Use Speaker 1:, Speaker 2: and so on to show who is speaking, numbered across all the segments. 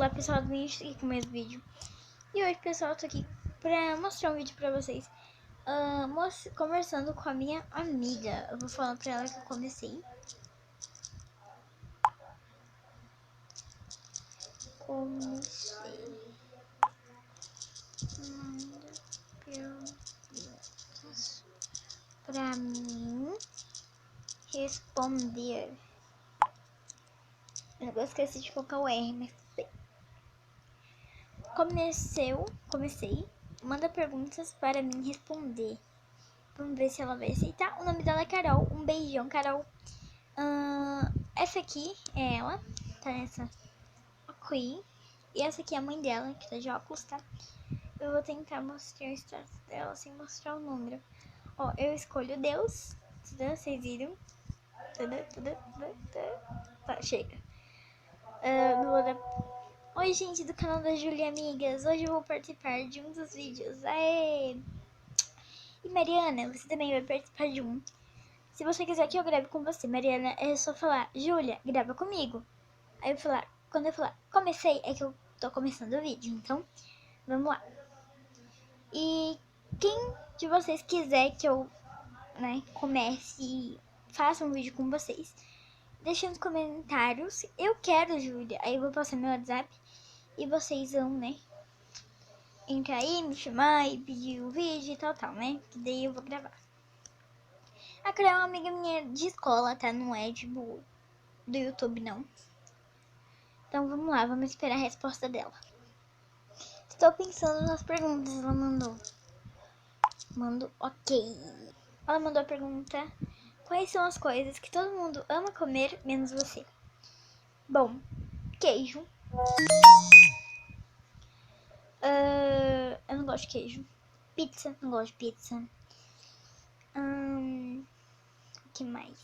Speaker 1: Olá pessoal, do aqui com mais vídeo. E hoje pessoal, eu tô aqui pra mostrar um vídeo pra vocês, conversando com a minha amiga. Eu vou falar pra ela que eu comecei. Manda perguntas pra mim responder. Eu esqueci de colocar o R, mas comecei. Manda perguntas para mim responder. Vamos ver se ela vai aceitar. O nome dela é Carol. Um beijão, Carol. Essa aqui é ela. Tá nessa aqui. E essa aqui é a mãe dela, que tá de óculos, tá? Eu vou tentar mostrar o status dela sem mostrar o número. Ó, eu escolho Deus. Vocês viram? Tá, chega. Oi, gente do canal da Júlia Amigas. Hoje eu vou participar de um dos vídeos. Aê! E Mariana, você também vai participar de um. Se você quiser que eu grave com você, Mariana, é só falar, Júlia, grava comigo. Aí quando eu falar, comecei, é que eu tô começando o vídeo, então, vamos lá. E quem de vocês quiser que eu, comece e faça um vídeo com vocês, deixa nos comentários, eu quero, Júlia. Aí eu vou passar meu WhatsApp e vocês vão, entrar aí, me chamar e pedir o vídeo e tal, que daí eu vou gravar. A Carol é uma amiga minha de escola, tá? Não é, tipo, do YouTube, não. Então vamos lá, vamos esperar a resposta dela. Estou pensando nas perguntas, ela mandou. Mando ok. Ela mandou a pergunta: quais são as coisas que todo mundo ama comer, menos você? Bom, queijo. Eu não gosto de queijo. Pizza, não gosto de pizza. O que mais?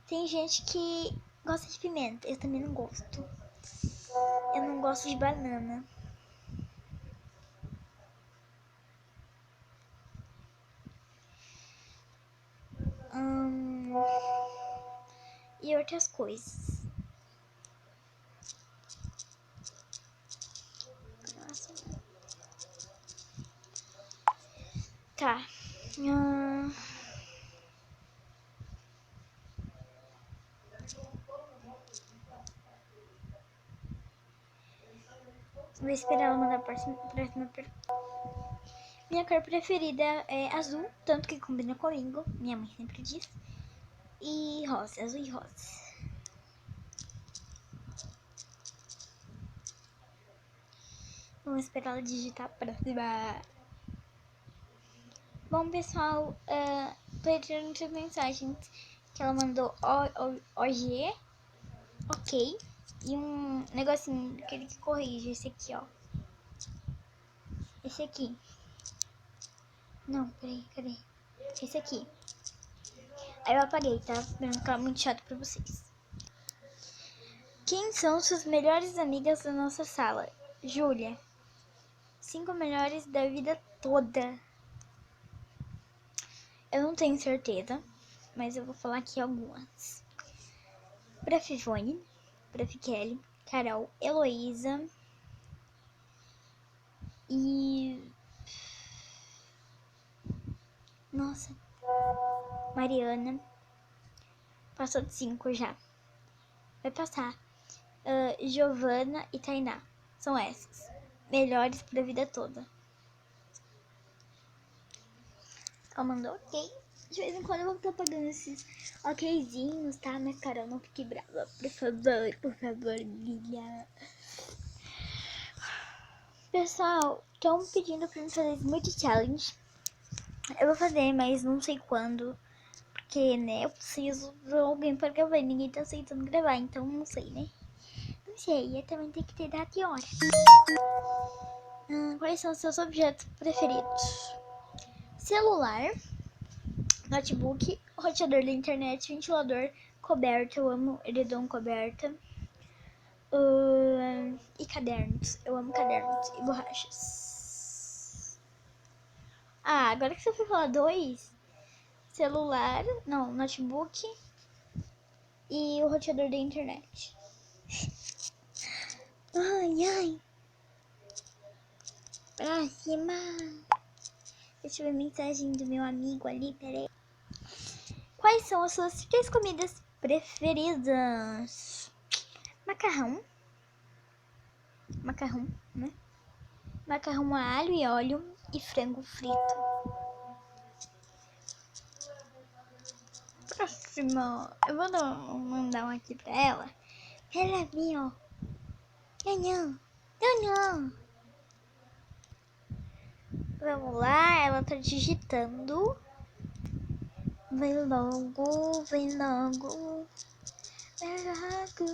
Speaker 1: Tem gente que gosta de pimenta, eu também não gosto. Eu não gosto de banana. E outras coisas. Tá. Vou esperar ela mandar a próxima pergunta. Minha cor preferida é azul, tanto que combina comigo, minha mãe sempre diz. E rosa, azul e rosa. Vamos esperar ela digitar a próxima. Bom, pessoal, tô entrando muitas mensagens que ela mandou OG, ok, e um negocinho aquele que corrige, esse aqui, ó. Esse aqui. Não, peraí, cadê? Esse aqui. Aí eu apaguei, tá? Pra não ficar muito chato pra vocês. Quem são suas melhores amigas da nossa sala? Júlia. 5 melhores da vida toda. Eu não tenho certeza, mas eu vou falar aqui algumas. Prof. Ivone, Prof. Kelly, Carol, Heloísa e... Nossa. Mariana. Passou de 5 já. Vai passar. Giovana e Tainá. São essas. Melhores pra vida toda. Ela mandou ok. De vez em quando eu vou estar pagando esses okzinhos, tá? Mas, Carol, não fique brava. Por favor, Guilha. Pessoal, estão pedindo pra mim fazer Smoothie Challenge. Eu vou fazer, mas não sei quando. Porque, eu preciso de alguém pra gravar. Ninguém tá aceitando gravar, então não sei, Não sei, eu também tem que ter data e hora. Quais são os seus objetos preferidos? Celular, notebook, roteador da internet, ventilador, coberta. Eu amo edredom, coberta. E cadernos. Eu amo cadernos e borrachas. Agora que você foi falar 2, celular, não, notebook e o roteador da internet. Ai, ai. Próxima. Deixa eu ver a mensagem do meu amigo ali, peraí. Quais são as suas 3 comidas preferidas? Macarrão. Macarrão, né? Macarrão a alho e óleo e frango frito. Próximo. Eu vou mandar um aqui pra ela. Ela viu. Não. Vamos lá, ela tá digitando. Vem logo, vem logo. Vem logo.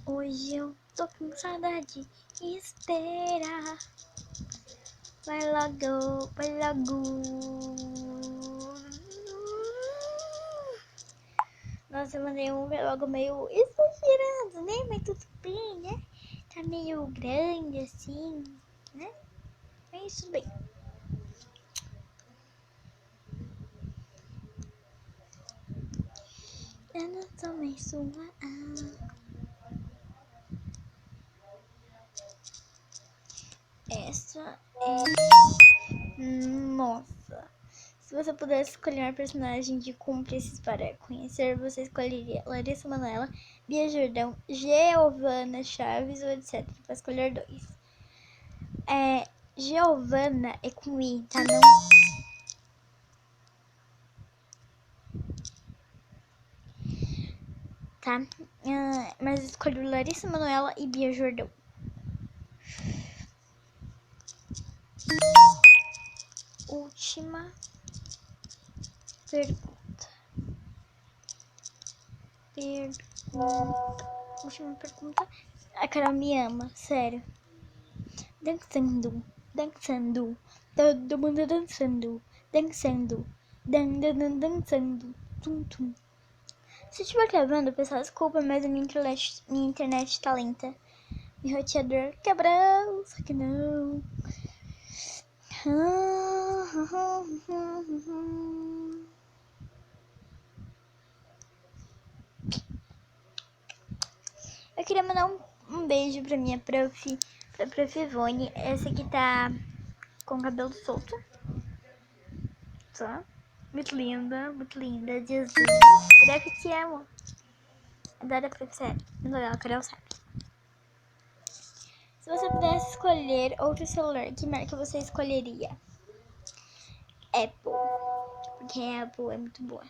Speaker 1: Hoje eu tô com saudade de esperar. Vai logo, vai logo. Nossa, eu mandei um logo meio exagerado, né? Mas tudo bem, né? Tá meio grande assim, né? Mas tudo bem. Eu não tomei sua água. Essa é... Nossa. Se você pudesse escolher uma personagem de cúmplices para conhecer, você escolheria Larissa Manoela, Bia Jordão, Giovana Chaves ou etc. Para escolher 2. Giovana é com I, tá? Não... Tá? Mas escolho Larissa Manoela e Bia Jordão. Última pergunta. Última pergunta. A Carol me ama, sério. Dançando, dançando. Todo mundo dançando. Dançando. Dançando. Tum, tum. Se estiver gravando, pessoal, desculpa, mas a minha internet tá lenta. Meu roteador quebrou, só que não. Eu queria mandar um beijo pra minha prof, pra prof Ivone. Essa aqui tá com o cabelo solto. Tá? Muito linda, Jesus. Prof, te amo. Adoro a prof, sério. Muito legal, a Carol sabe. Se você pudesse escolher outro celular, que marca você escolheria? Apple. Porque a Apple é muito boa.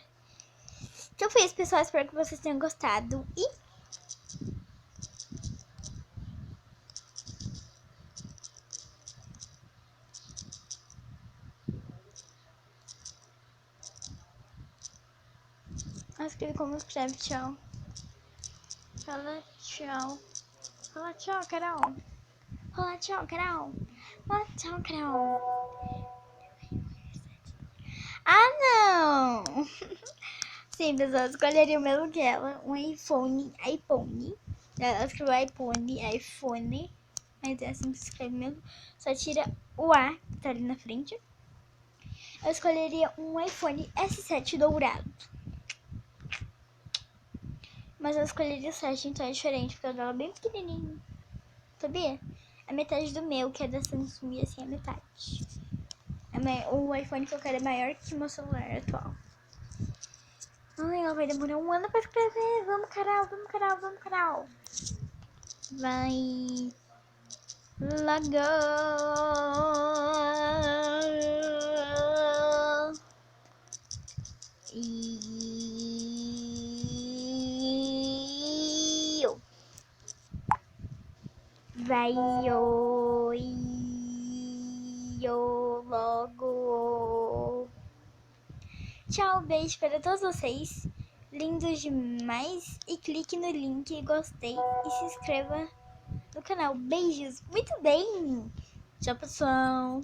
Speaker 1: Então foi isso, pessoal. Espero que vocês tenham gostado. E escreve como escreve, tchau. Fala tchau. Fala tchau, Carol. Fala tchau, Carol. Fala tchau, Carol. Ah, não! Sim, pessoal, escolheria o mesmo que ela. Um iPhone. Ela escreveu iPhone. Mas é assim que se escreve mesmo. Só tira o A, que tá ali na frente. Eu escolheria um iPhone S7 dourado. Mas eu escolheria o 7, então é diferente, porque o dela é bem pequenininho. Sabia? A metade do meu, que é da Samsung, assim, é metade. O iPhone que eu quero é maior que o meu celular atual. Ai, ela vai demorar um ano pra escrever. Vamos, Carol, vamos, Carol, vamos, Carol. Vai... Logo. Vai logo. Tchau, beijo para todos vocês. Lindos demais. E clique no link gostei e se inscreva no canal. Beijos. Muito bem. Tchau, pessoal.